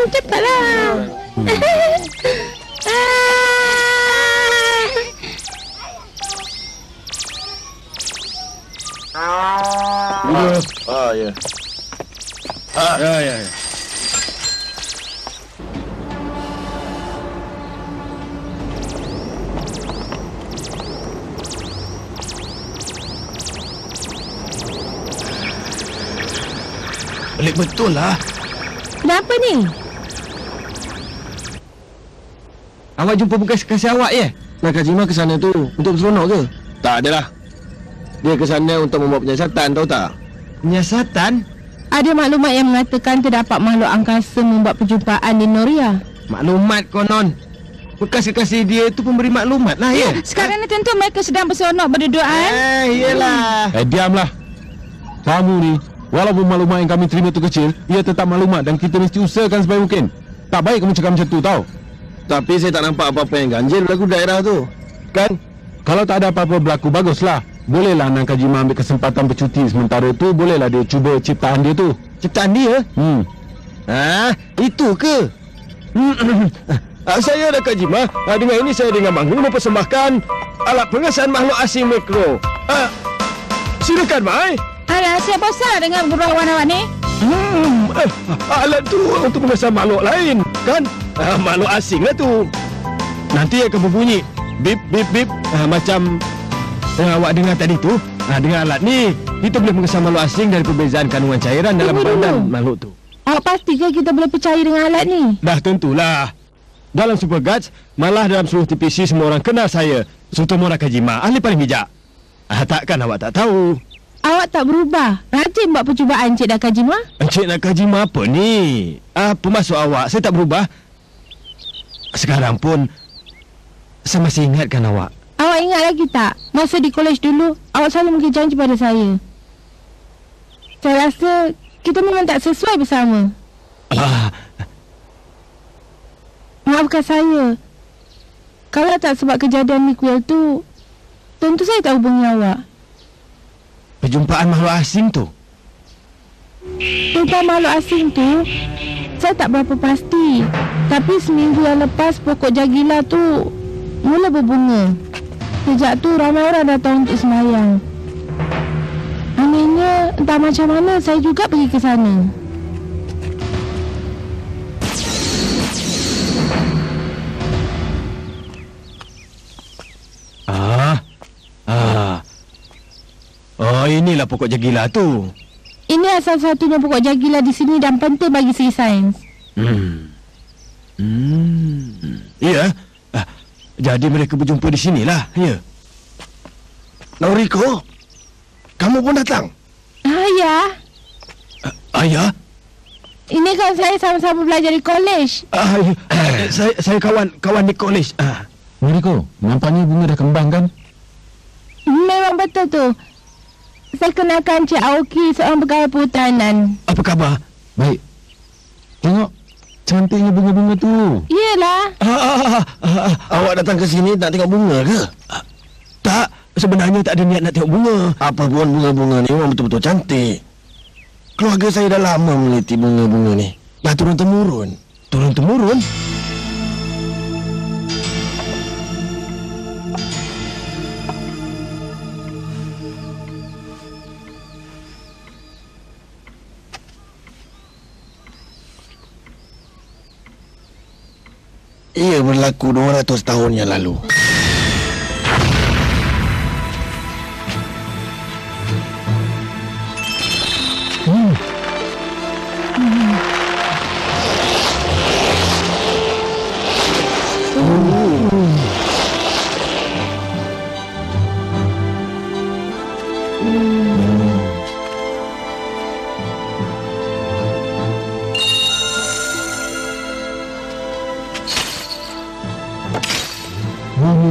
Cepatlah. Ya. Ya. Pelik betul lah. Kenapa ni? Awak jumpa bekas kasih awak ya? Nakajima ke sana tu untuk berseronok ke? Tak adalah. Dia ke sana untuk membawa penyiasatan, tahu tak? Penyiasatan? Ada maklumat yang mengatakan terdapat makhluk angkasa membuat perjumpaan di Noria. Maklumat konon. Bekas kekasih dia tu pemberi maklumat lah ya? Sekarang ni tentu mereka sedang berseronok berduaan. Iyalah. Diamlah. Kamu ni, walaupun maklumat yang kami terima tu kecil, ia tetap maklumat dan kita mesti usahakan sebaik mungkin. Tak baik kamu cakap macam tu, tahu? Tapi saya tak nampak apa-apa yang ganjil berlaku di daerah tu. Kan? Kalau tak ada apa-apa berlaku, baguslah. Bolehlah Nakajima ambil kesempatan bercuti. Sementara tu, bolehlah dia cuba ciptaan dia tu. Ciptaan dia? Itu ke? Saya Nakajima. Dengan ini saya dengan bangga mempersembahkan alat pengesan makhluk asing mikro. Silakan, Mai. Alah, saya bosan dengan gurauan awak ni. Alat tu untuk pengesan makhluk lain, kan? Makhluk asing lah tu. Nanti akan berbunyi bip, bip, bip. Macam yang awak dengar tadi tu. Dengan alat ni, kita boleh mengesan makhluk asing dari perbezaan kandungan cairan dalam badan makhluk tu. Awak pastikan kita boleh percaya dengan alat ni? Dah tentulah. Dalam Super Guards, malah dalam seluruh TPC semua orang kenal saya, Sutomo Nakajima, ahli paling bijak. Takkan awak tak tahu? Awak tak berubah. Rajin buat percubaan Encik Nakajima. Encik Nakajima apa ni? Apa maksud awak? Saya tak berubah. Sekarang pun saya masih ingatkan awak. Awak ingat lagi tak? Masa di kolej dulu, awak selalu bagi janji pada saya. Saya rasa kita memang tak sesuai bersama. Maafkan saya. Kalau tak sebab kejadian Mikuel tu, tentu saya tak hubungi awak. Perjumpaan makhluk asing tu? Tentang makhluk asing tu, saya tak berapa pasti. Tapi seminggu yang lepas, pokok jagila tu mula berbunga. Sejak tu, ramai orang datang untuk sembahyang. Anehnya, entah macam mana saya juga pergi ke sana. Inilah pokok jagila tu. Ini asal-satunya pokok jagila di sini dan penting bagi segi sains. Ya. Jadi mereka berjumpa di sinilah, ya. Noriko, kamu pun datang? Ayah. Ayah? Ini kan saya sama-sama belajar di kolej. Saya kawan di kolej. Noriko, nampaknya bunga dah kembang kan? Memang betul tu. Saya kenalkan Cik Aoki, seorang pegawai perhutanan. Apa khabar? Baik. Tengok, cantiknya bunga-bunga tu. Iyalah. Awak datang ke sini nak tengok bunga ke? Tak, sebenarnya tak ada niat nak tengok bunga. Apa pun bunga-bunga ni memang betul-betul cantik. Keluarga saya dah lama meneliti bunga-bunga ni. Dah turun-temurun. Turun-temurun? Ia berlaku 200 tahun yang lalu.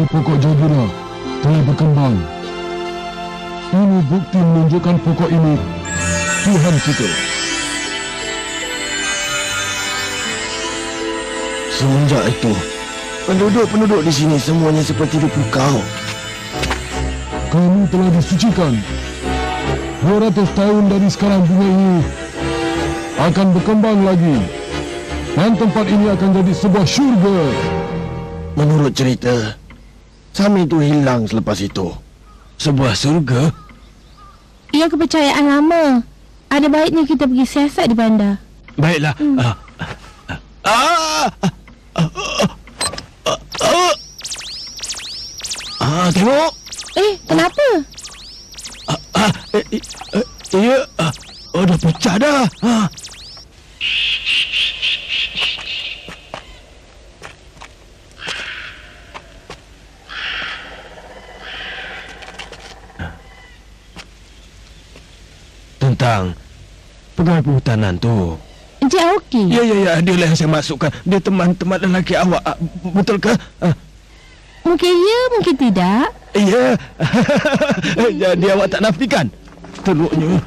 Pokok jagila telah berkembang. Ini bukti menunjukkan pokok ini Tuhan kita. Semenjak itu, penduduk-penduduk di sini semuanya seperti di pukau. Kamu telah disucikan. 200 tahun dari sekarang bunga ini akan berkembang lagi. Dan tempat ini akan jadi sebuah syurga. Menurut cerita, Sami itu hilang selepas itu. Sebuah surga? Ia kepercayaan lama. Ada baiknya kita pergi siasat di bandar. Baiklah. Tengok. Kenapa? Ia dah pecah dah. Tentang pegawai perhutanan tu. Encik Aoki? Ya, dia lah yang saya masukkan. Dia teman-teman lelaki awak. Betul ke? Mungkin ya, mungkin tidak. Ya. Jadi awak tak nafikan? Teruknya.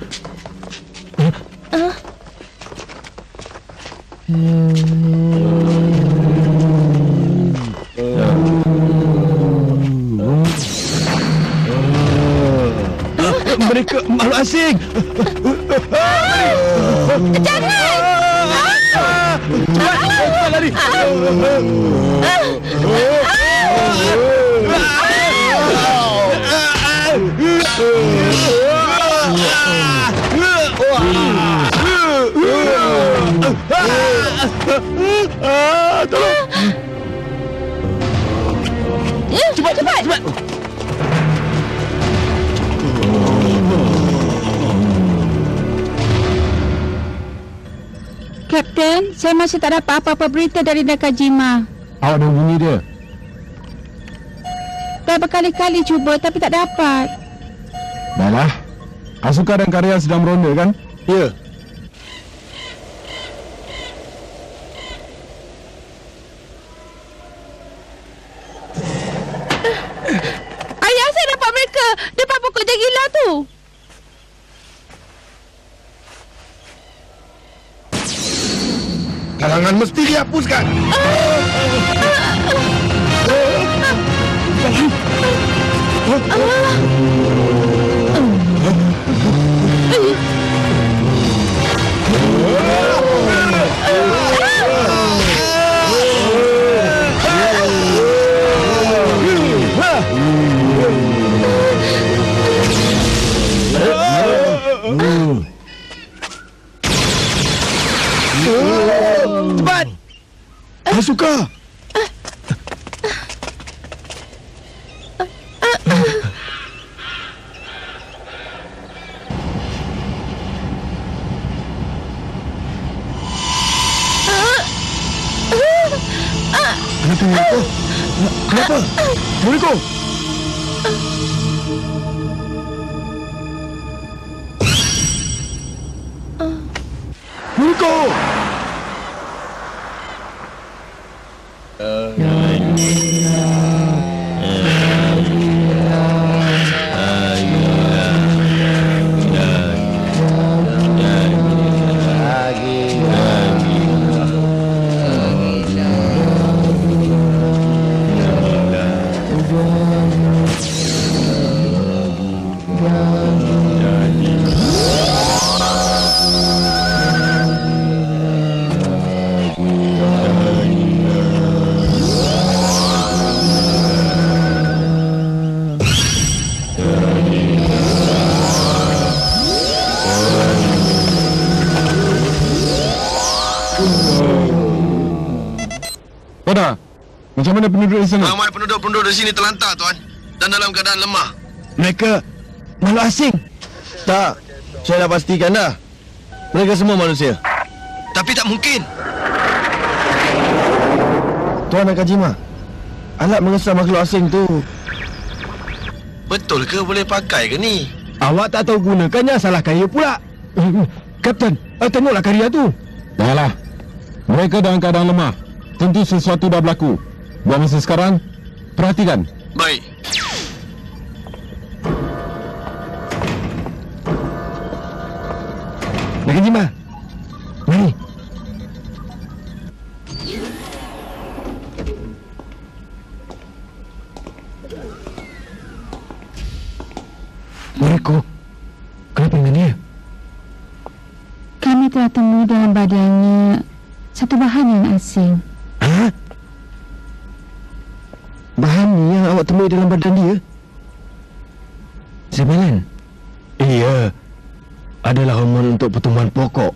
Mereka makhluk asing. Jangan! Cepat lari. Tolong. Cepat. Kapten, saya masih tak dapat apa-apa berita dari Nakajima. Awak dah hubungi dia? Dah berkali-kali cuba tapi tak dapat. Baiklah. Asuka dan Karya sedang meronda kan? Ya. Ayah, saya dapat mereka depan pokok jagila tu. Halangan mesti dihapuskan. Cepat! Asuka! Kenapa? Muriko! Muriko! Koda, macam mana penduduk di sana? Ramai penduduk di sini terlantar, Tuan. Dan dalam keadaan lemah. Mereka makhluk asing? Tak, saya dah pastikan dah. Mereka semua manusia. Tapi tak mungkin. Tuan Nakajima, alat mengesah makhluk asing tu, Betul ke boleh pakai ke ni? awak tak tahu gunakannya, salahkan ia pula. Kapten, tengoklah karya tu. Janganlah. Mereka dalam keadaan lemah. Tentu sesuatu dah berlaku. Buat masa sekarang, perhatikan. Baik. Nakajima, mari. Muriko, kenapa dengan dia? Kami telah temui dalam badannya satu bahan yang asing. Ha? Bahan ni yang awak temui dalam badan dia? Zemalan? Iya. Adalah hormon untuk pertumbuhan pokok.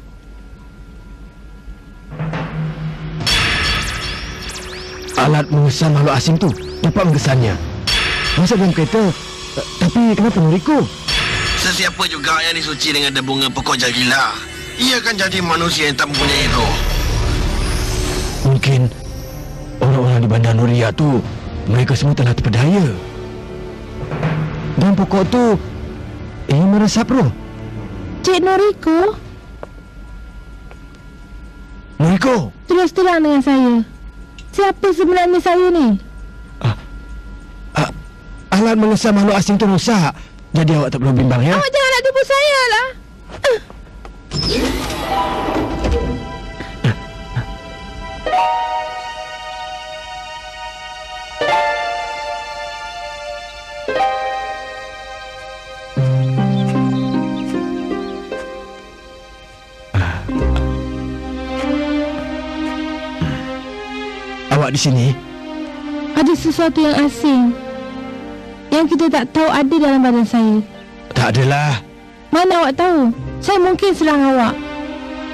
Alat mengesan makhluk asing tu dapat mengesannya. Masa dalam kereta. Tapi kenapa Noriko? Sesiapa juga yang disuci dengan bunga pokok jagila, ia akan jadi manusia yang tak mempunyai roh. Mungkin orang-orang di Bandar Nuria tu, mereka semua telah terpedaya. Dan pokok tu ia meresap roh. Cik Noriko, Noriko, terus terang dengan saya. Siapa sebenarnya saya ni? alat mengesan makhluk asing tu rosak. Jadi awak tak perlu bimbang, ya? Awak jangan nak tipu saya lah. Awak di sini? Ada sesuatu yang asing yang kita tak tahu ada dalam badan saya. Tak adalah. Mana awak tahu? Saya mungkin serang awak.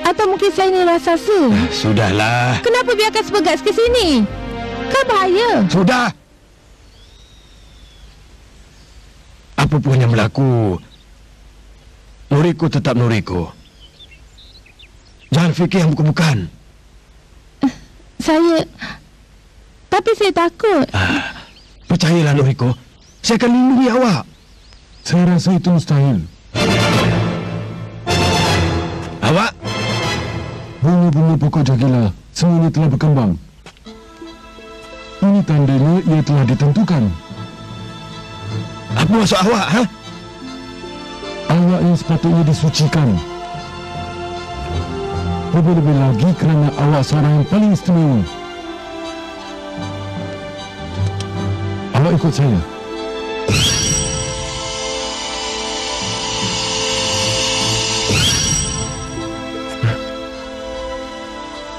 Atau mungkin saya ni raksasa. Sudahlah. Kenapa biarkan sebegas ke sini? Kan bahaya. Sudah. Apa pun yang berlaku, Noriko tetap Noriko. Jangan fikir yang bukan-bukan. Tapi saya takut. Percayalah Noriko, saya akan lindungi awak. Saya rasa itu mustahil. Awak? Bunga-bunga pokok jagila semuanya telah berkembang. Ini tandanya ia telah ditentukan. Apa maksud awak, ha? Awak yang sepatutnya disucikan. Lebih-lebih lagi kerana awak seorang yang paling istimewa. Awak ikut saya.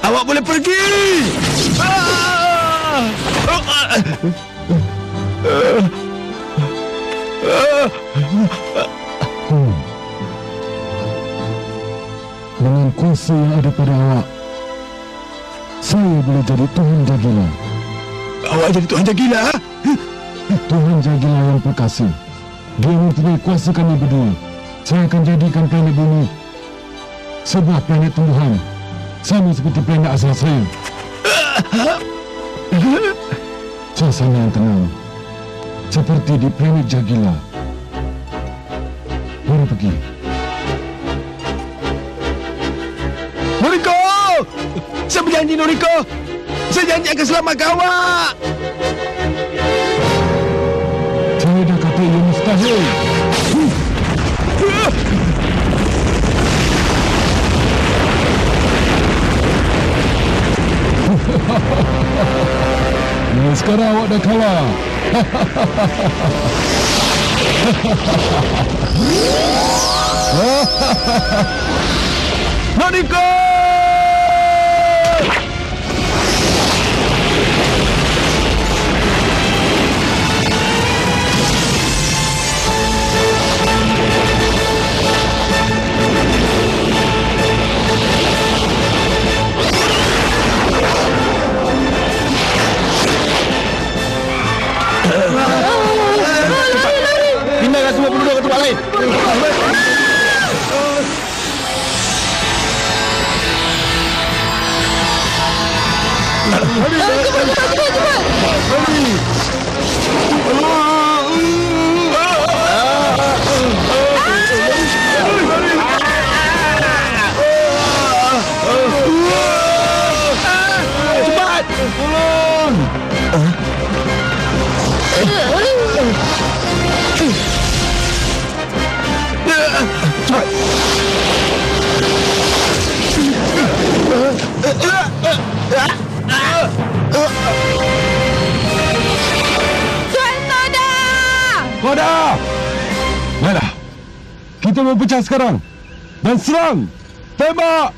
Awak boleh pergi! Dengan kuasa yang ada pada awak, saya boleh jadi Tuhan Jagila. Awak jadi Tuhan Jagila, ha? Tuhan Jagila yang perkasa. Dia mempunyai kuasa kami berdua. Saya akan jadikan planet bumi sebuah planet tumbuhan, sama seperti planet asal saya. Suasana yang tenang, seperti di planet Jagila. Mari pergi. Noriko! Saya berjanji, Noriko! Saya janji akan selamatkan awak! Saya dah kata ia mustahil. Sekarang awak dah kalah. Noriko! Pindahkan semua penduduk ke tempat lain. Cepat! Tolong! Koda! Baiklah. Kita berpecah sekarang. Dan serang! Tembak!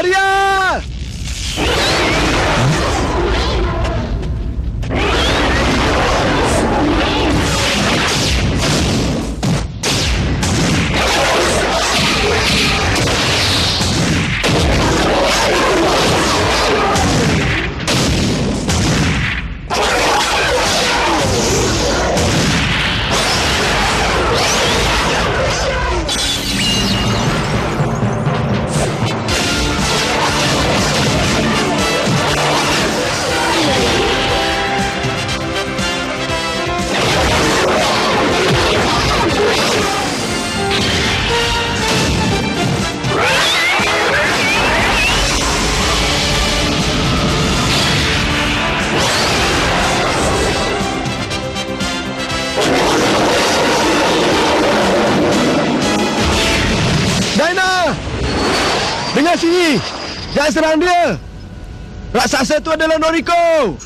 Maria! Dengar sini. Jangan serang dia. Raksasa tu adalah Noriko.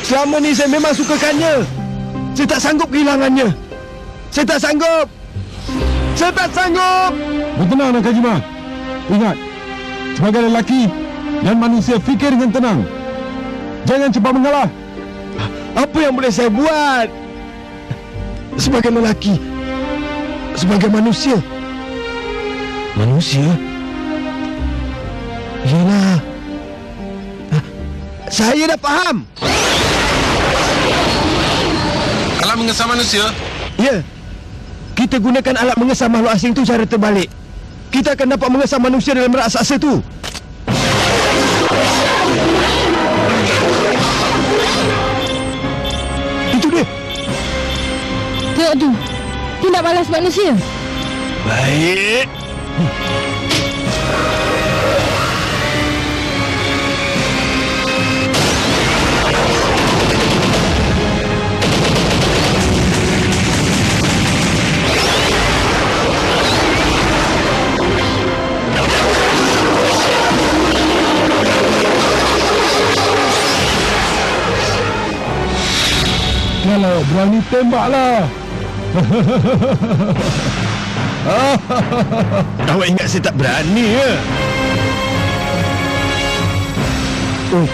Selama ni saya memang sukakannya. Saya tak sanggup kehilangannya. Saya tak sanggup. Saya tak sanggup. Bertenang, Nakajima. Ingat, sebagai lelaki dan manusia, fikir dengan tenang. Jangan cepat mengalah. Apa yang boleh saya buat? Sebagai lelaki, sebagai manusia. Manusia? Yalah. Saya dah faham. Alat mengesah manusia? Ya. Kita gunakan alat mengesah makhluk asing tu cara terbalik. Kita akan dapat mengesah manusia dalam raksasa tu. Itu dia. Tengok tu. Dia nak balas manusia. Baik. Kalau berani tembaklah. Awak ingat saya tak berani ya? Oh,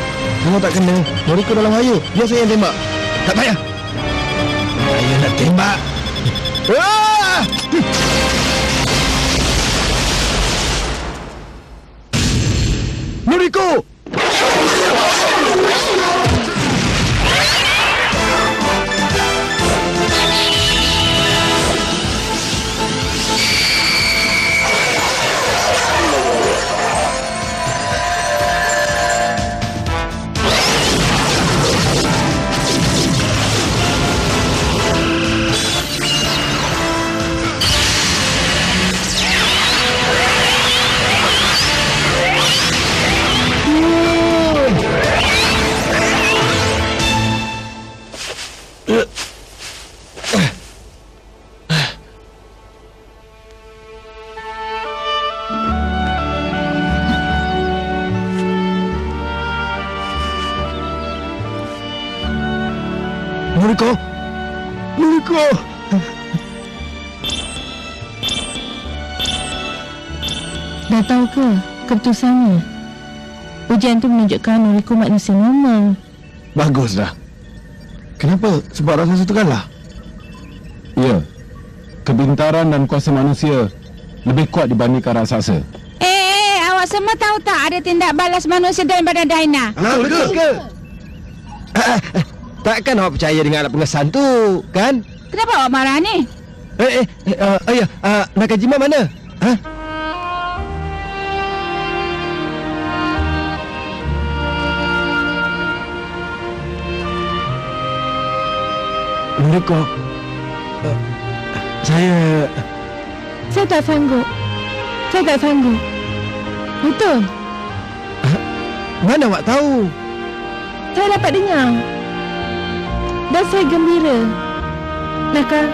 kamu tak kena. Noriko dalam bahaya. Biar saya yang tembak. Tak payah. Saya nak tembak. Ah! Noriko! Noriko! Noriko! Dah tahu ke keputusannya? Ujian tu menunjukkan Noriko manusia normal. Baguslah. Kenapa? Sebab raksasa tu kalah? Ya. Kepintaran dan kuasa manusia lebih kuat dibandingkan raksasa. Awak semua tahu tak ada tindak balas manusia dalam badan Daina? Betul ke? Takkan awak percaya dengan alat pengesan tu, kan? Kenapa awak marah ni? Ayah, Nakajima mana? Ha? Noriko, saya tak sanggup. Saya tak sanggup. Betul. Mana awak tahu? Saya dapat dengar. Dan saya gembira. Naka,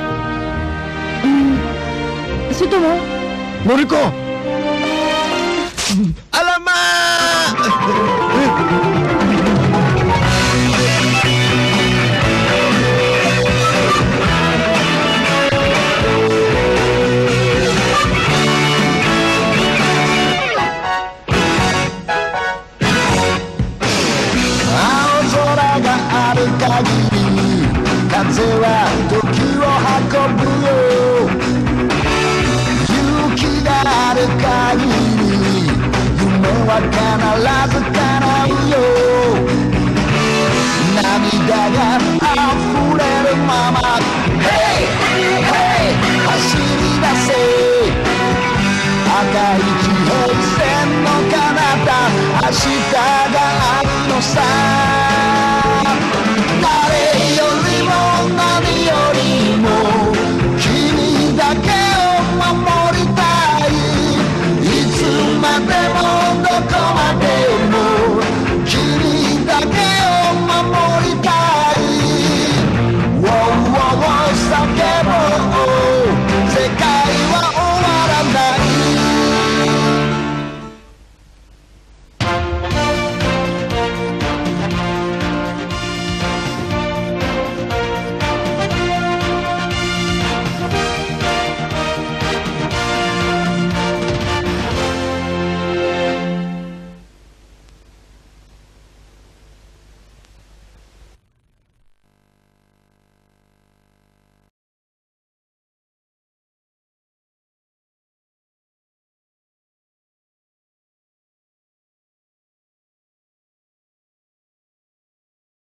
Situ mo? Noriko! Alamak! Hasta があるのさ